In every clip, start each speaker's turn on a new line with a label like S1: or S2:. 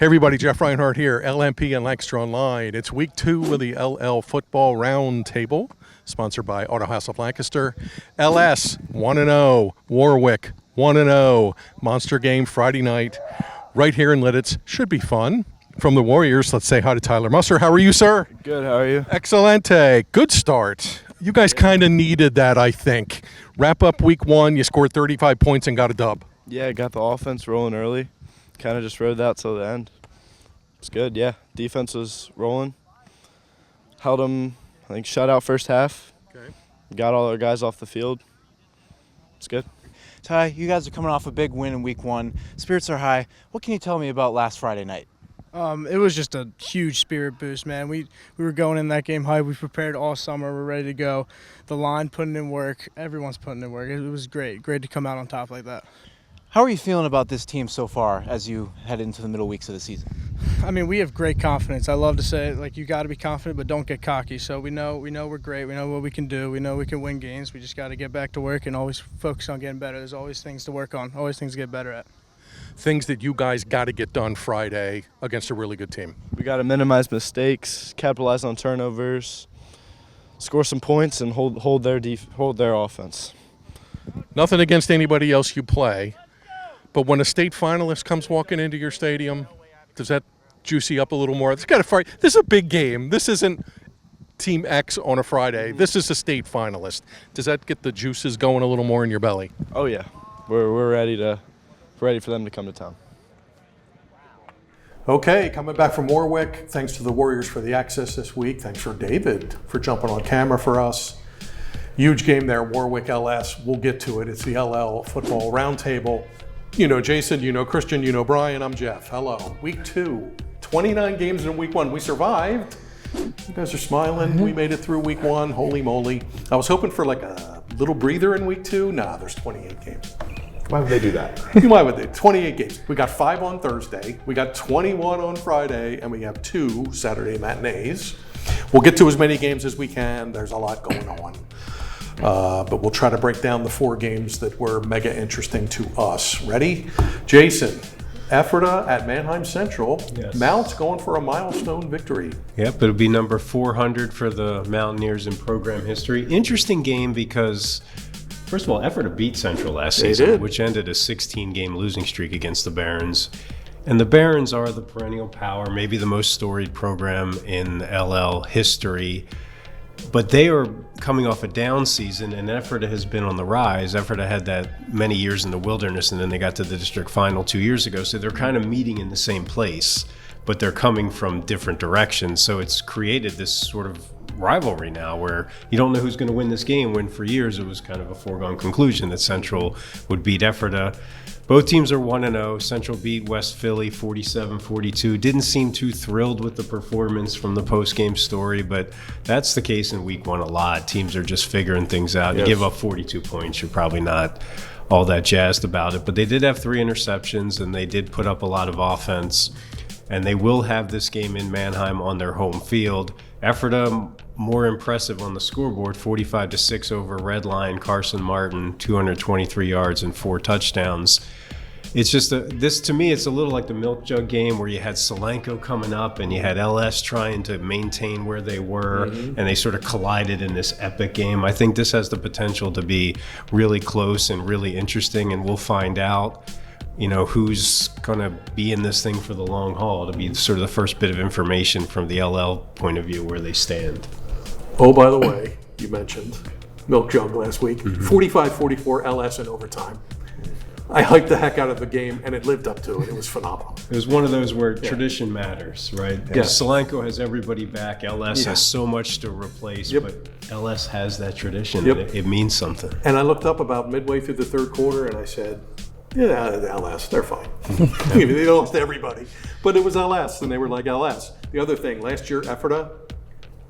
S1: Hey everybody, Jeff Reinhardt here, LMP and Lancaster Online. It's week 2 of the LL Football Roundtable, sponsored by Auto House of Lancaster. LS 1-0, Warwick 1-0, monster game Friday night, right here in Lidditz. Should be fun. From the Warriors, let's say hi to Tyler Musser. How are you, sir?
S2: Good, how are you?
S1: Excelente. Good start. You guys kind of needed that, I think. Wrap up week 1, you scored 35 points and got a dub.
S2: Yeah, got the offense rolling early. Kind of just rode that till the end. It's good, yeah. Defense was rolling. Held them, I think, shut out first half.
S1: Okay.
S2: Got all our guys off the field. It's good.
S3: Ty, you guys are coming off a big win in week 1. Spirits are high. What can you tell me about last Friday night?
S4: It was just a huge spirit boost, man. We were going in that game high. We prepared all summer. We're ready to go. The line putting in work. Everyone's putting in work. It was great. Great to come out on top like that.
S3: How are you feeling about this team so far as you head into the middle weeks of the season?
S4: I mean, we have great confidence. I love to say it, like, you got to be confident, but don't get cocky. So we know we're great. We know what we can do. We know we can win games. We just got to get back to work and always focus on getting better. There's always things to work on, always things to get better at.
S1: Things that you guys got to get done Friday against a really good team.
S2: We got to minimize mistakes, capitalize on turnovers, score some points, and hold their offense.
S1: Nothing against anybody else you play, but when a state finalist comes walking into your stadium, does that juice you up a little more? It's got to fight. This is a big game. This isn't Team X on a Friday. This is a state finalist. Does that get the juices going a little more in your belly?
S2: Oh yeah, we're ready for them to come to town.
S1: Okay, coming back from Warwick. Thanks to the Warriors for the access this week. Thanks for David for jumping on camera for us. Huge game there, Warwick LS. We'll get to it. It's the LL Football Roundtable. You know Jason, you know Christian, you know Brian. I'm Jeff. Hello. Week 2, 29 games in week 1. We survived. You guys are smiling. We made it through week 1. Holy moly. I was hoping for like a little breather in week 2. Nah, there's 28 games.
S5: Why would they do that?
S1: Why would they? 28 games. We got 5 on Thursday. We got 21 on Friday, and we have 2 Saturday matinees. We'll get to as many games as we can. There's a lot going on. But we'll try to break down the 4 games that were mega interesting to us. Ready? Jason, Ephrata at Mannheim Central.
S5: Yes.
S1: Mount's going for a milestone victory.
S5: Yep, it'll be number 400 for the Mountaineers in program history. Interesting game because, first of all, Ephrata beat Central last season, which ended a 16-game losing streak against the Barons. And the Barons are the perennial power, maybe the most storied program in LL history. But they are coming off a down season, and Ephrata has been on the rise. Ephrata had that many years in the wilderness, and then they got to the district final 2 years ago. So they're kind of meeting in the same place, but they're coming from different directions. So it's created this sort of rivalry now where you don't know who's going to win this game, when for years it was kind of a foregone conclusion that Central would beat Ephrata. Both teams are 1-0. Central beat West Philly 47-42. Didn't seem too thrilled with the performance from the post-game story, but that's the case in week 1 a lot. Teams are just figuring things out.
S1: Yes.
S5: You give up 42 points, you're probably not all that jazzed about it. But they did have 3 interceptions, and they did put up a lot of offense. And they will have this game in Mannheim on their home field. Ephrata more impressive on the scoreboard, 45-6 over Redline. Carson Martin, 223 yards and 4 touchdowns. It's just this, to me, it's a little like the milk jug game where you had Solanco coming up and you had LS trying to maintain where they were, and they sort of collided in this epic game. I think this has the potential to be really close and really interesting, and we'll find out, you know, who's going to be in this thing for the long haul, to be sort of the first bit of information from the LL point of view where they stand.
S1: Oh, by the way, you mentioned Milk Jug last week. 45-44 LS in overtime. I hyped the heck out of the game, and it lived up to it. It was phenomenal.
S5: It was one of those where tradition matters, right?
S1: Yeah.
S5: Solanco has everybody back. LS has so much to replace, but LS has that tradition, and it means something.
S1: And I looked up about midway through the 3rd quarter, and I said, yeah, the LS, they're fine. They lost everybody. But it was LS, and they were like LS. The other thing, last year, Ephrata,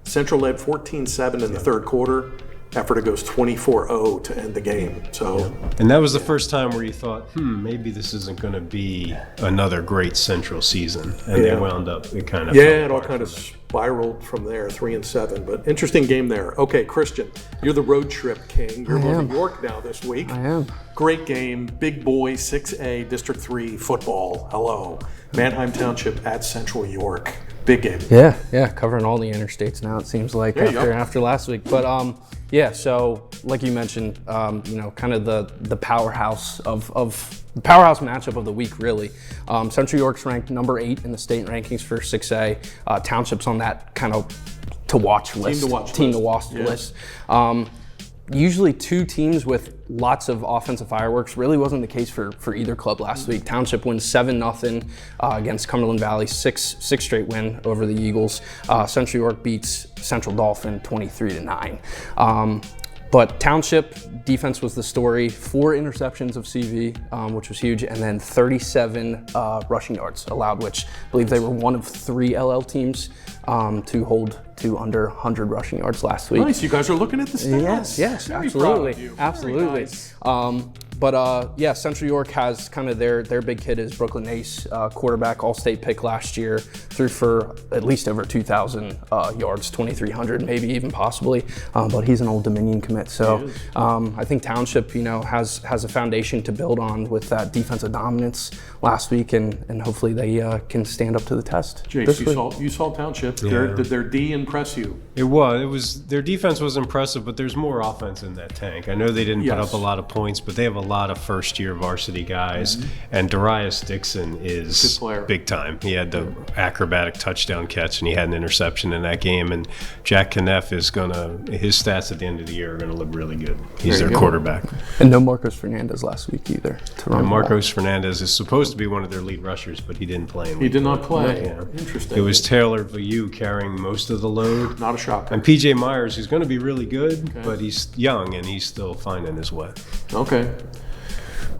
S1: Central led 14-7 in the 3rd quarter. Effort goes 24-0 to end the game. So,
S5: And that was the first time where you thought, maybe this isn't going to be another great Central season. And they wound up, it kind of
S1: it all kind of spiraled from there, 3-7. But interesting game there. Okay, Christian, you're the road trip king. You're in New York now this week.
S6: I am.
S1: Great game, big boy, 6A, District 3 football. Hello. Manheim Township at Central York. Big game.
S6: Yeah, covering all the interstates now, it seems like, after last week. But so like you mentioned, kind of the powerhouse the powerhouse matchup of the week, really. Central York's ranked number 8 in the state rankings for 6A. Township's on that kind of to watch list. Team to watch list. Usually 2 teams with lots of offensive fireworks. Really wasn't the case for either club last week. Township wins 7-0 against Cumberland Valley, sixth straight win over the Eagles. Central York beats Central Dauphin 23-9. But Township defense was the story. 4 interceptions of CV, which was huge, and then 37 rushing yards allowed, which I believe they were one of 3 LL teams to hold to under 100 rushing yards last week.
S1: Nice, you guys are looking at the stats.
S6: Yes,
S1: Very
S6: absolutely,
S1: proud of you.
S6: absolutely.
S1: Nice.
S6: Central York has kind of their big kid is Brooklyn Ace, quarterback, all-state pick last year, threw for at least over 2,000 yards, 2,300 maybe even possibly, but he's an Old Dominion commit. So I think Township, has a foundation to build on with that defensive dominance last week, and hopefully they can stand up to the test.
S1: Jace, you saw Township.
S5: Yeah.
S1: Did their D impress you?
S5: It was their defense was impressive, but there's more offense in that tank. I know they didn't put up a lot of points, but they have a lot of first-year varsity guys, and Darius Dixon is big time. He had the acrobatic touchdown catch, and he had an interception in that game. And Jack Kneff his stats at the end of the year are gonna look really good. He's their quarterback.
S6: And no Marcos Fernandez last week either.
S5: And Marcos Fernandez is supposed to be one of their lead rushers, but he didn't play.
S1: He did not play.
S5: Yeah.
S1: Interesting.
S5: It was Taylor Vayu carrying most of the load.
S1: Not a shocker.
S5: And PJ Myers, who's going to be really good, but he's young and he's still finding his way.
S1: Okay.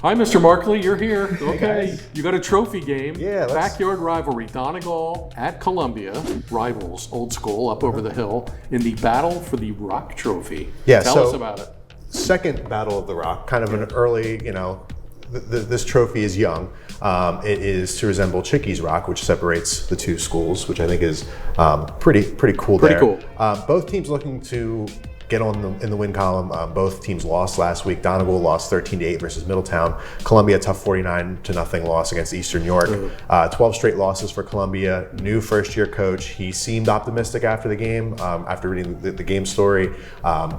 S1: Hi, Mr. Markley, you're here. Okay.
S7: guys.
S1: You got a trophy game.
S7: Yeah, let's-
S1: Backyard rivalry. Donegal at Columbia. Rivals, old school, up over the hill in the battle for the Rock Trophy.
S7: Yeah,
S1: Tell
S7: so-
S1: us about it.
S7: Second Battle of the Rock, kind of an early, this trophy is young. It is to resemble Chickies Rock, which separates the 2 schools, which I think is pretty cool there.
S1: Pretty cool.
S7: Both teams looking to get in the win column. Both teams lost last week. Donegal lost 13-8 versus Middletown. Columbia tough 49-0 loss against Eastern York. 12 straight losses for Columbia. New first-year coach. He seemed optimistic after the game. After reading the game story,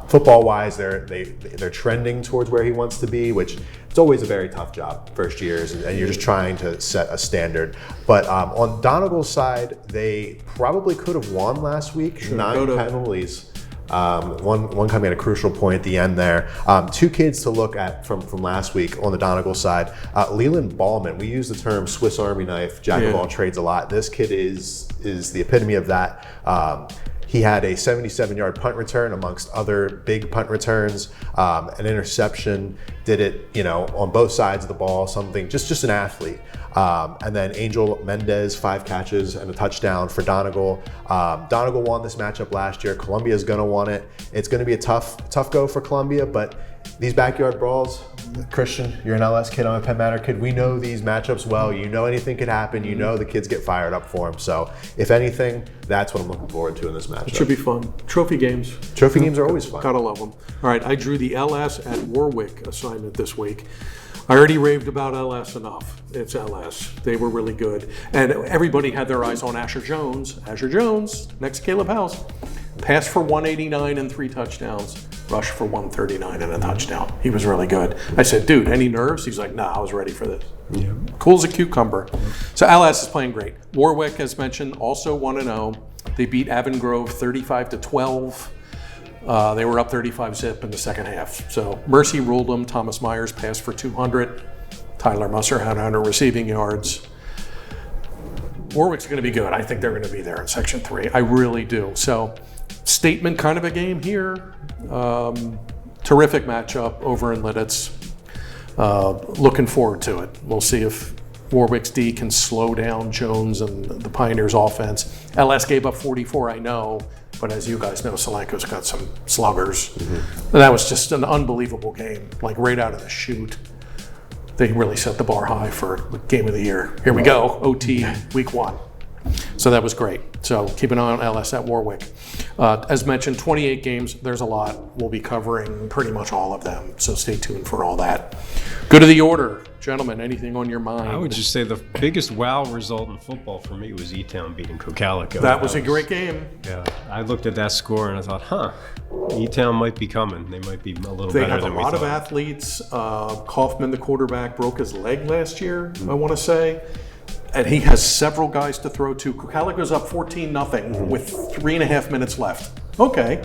S7: football-wise, they're trending towards where he wants to be, which it's always a very tough job first years, and you're just trying to set a standard. But on Donegal's side, they probably could have won last week. 9 penalties. One coming at a crucial point at the end there. 2 kids to look at from last week on the Donegal side. Leland Ballman, we use the term Swiss Army knife, jack of all trades a lot. This kid is the epitome of that. He had a 77-yard punt return amongst other big punt returns, an interception, did it, on both sides of the ball, something, just an athlete. And then Angel Mendez, 5 catches and a touchdown for Donegal. Donegal won this matchup last year. Columbia's gonna want it. It's gonna be a tough go for Columbia, but these backyard brawls, Christian, you're an LS kid, I'm a Penn Manor kid. We know these matchups well. Anything could happen. The kids get fired up for them. So if anything, that's what I'm looking forward to in this matchup.
S1: It should be fun. Trophy games.
S7: Trophy games are always fun.
S1: Gotta love them. All right, I drew the LS at Warwick assignment this week. I already raved about LS enough. It's LS. They were really good. And everybody had their eyes on Asher Jones. Asher Jones, next to Caleb House. Passed for 189 and 3 touchdowns. Rushed for 139 and a touchdown. He was really good. I said, dude, any nerves? He's like, nah, I was ready for this. Yeah. Cool as a cucumber. So LS is playing great. Warwick, as mentioned, also 1-0. They beat Avongrove 35-12. They were up 35-zip in the second half. So Mercy ruled them. Thomas Myers passed for 200. Tyler Musser had 100 receiving yards. Warwick's going to be good. I think they're going to be there in Section 3. I really do. So statement kind of a game here. Terrific matchup over in Lidditz. Looking forward to it. We'll see if Warwick's D can slow down Jones and the Pioneers offense. LS gave up 44, I know. But as you guys know, Solanco's got some sluggers. And that was just an unbelievable game, like right out of the chute. They really set the bar high for the game of the year. Here we go, OT week 1. So that was great. So keep an eye on LS at Warwick. As mentioned, 28 games. There's a lot. We'll be covering pretty much all of them. So stay tuned for all that. Good of the order. Gentlemen, anything on your mind?
S5: I would just say the biggest wow result in football for me was E-Town beating Cocalico.
S1: That was a great game.
S5: Yeah, I looked at that score and I thought, E-Town might be coming. They might be a little better than we thought.
S1: They have a lot of athletes. Kaufman, the quarterback, broke his leg last year, I want to say. And he has several guys to throw to. Cocalico's up 14-0 with 3.5 minutes left. Okay.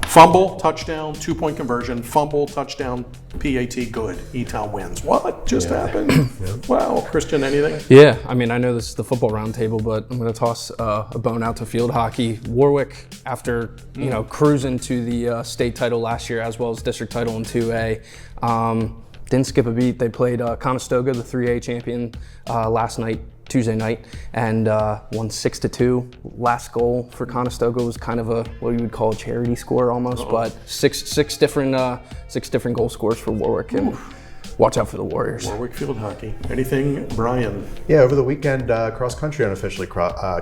S1: Fumble, touchdown, 2-point conversion. Fumble, touchdown, PAT, good. E-Town wins. What just happened? Wow. Christian, anything?
S6: Yeah, I mean, I know this is the Football Roundtable, but I'm going to toss a bone out to field hockey. Warwick, after cruising to the state title last year as well as district title in 2A, didn't skip a beat. They played Conestoga, the 3A champion, last night, Tuesday night, and won 6-2. Last goal for Conestoga was kind of what you would call a charity score almost, but six different goal scores for Warwick. And watch out for the Warriors.
S1: Warwick field hockey. Anything, Brian?
S7: Yeah, over the weekend, cross country unofficially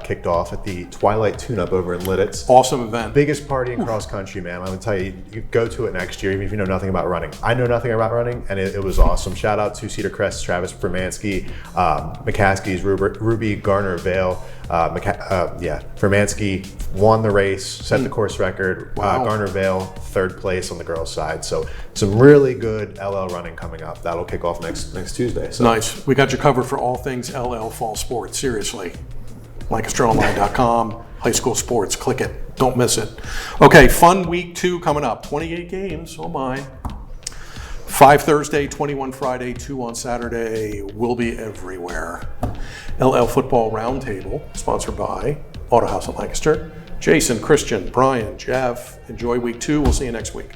S7: kicked off at the Twilight Tune-Up over in Lidditz.
S1: Awesome event.
S7: Biggest party in cross country, man. I'm gonna tell you, you go to it next year, even if you know nothing about running. I know nothing about running, and it was awesome. Shout out to Cedar Crest, Travis Fermansky, McCaskey's Ruby Garner Vale. Fermansky won the race, set the course record. Garner Vale, 3rd place on the girls' side. So some really good LL running coming up. That'll kick off next Tuesday. So.
S1: Nice. We got you covered for all things LL fall sports. Seriously. LancasterOnline.com, high school sports. Click it. Don't miss it. Okay, fun week 2 coming up. 28 games. Oh my. 5 Thursday, 21 Friday, 2 on Saturday. We'll be everywhere. LL Football Roundtable, sponsored by Auto House of Lancaster. Jason, Christian, Brian, Jeff. Enjoy week 2. We'll see you next week.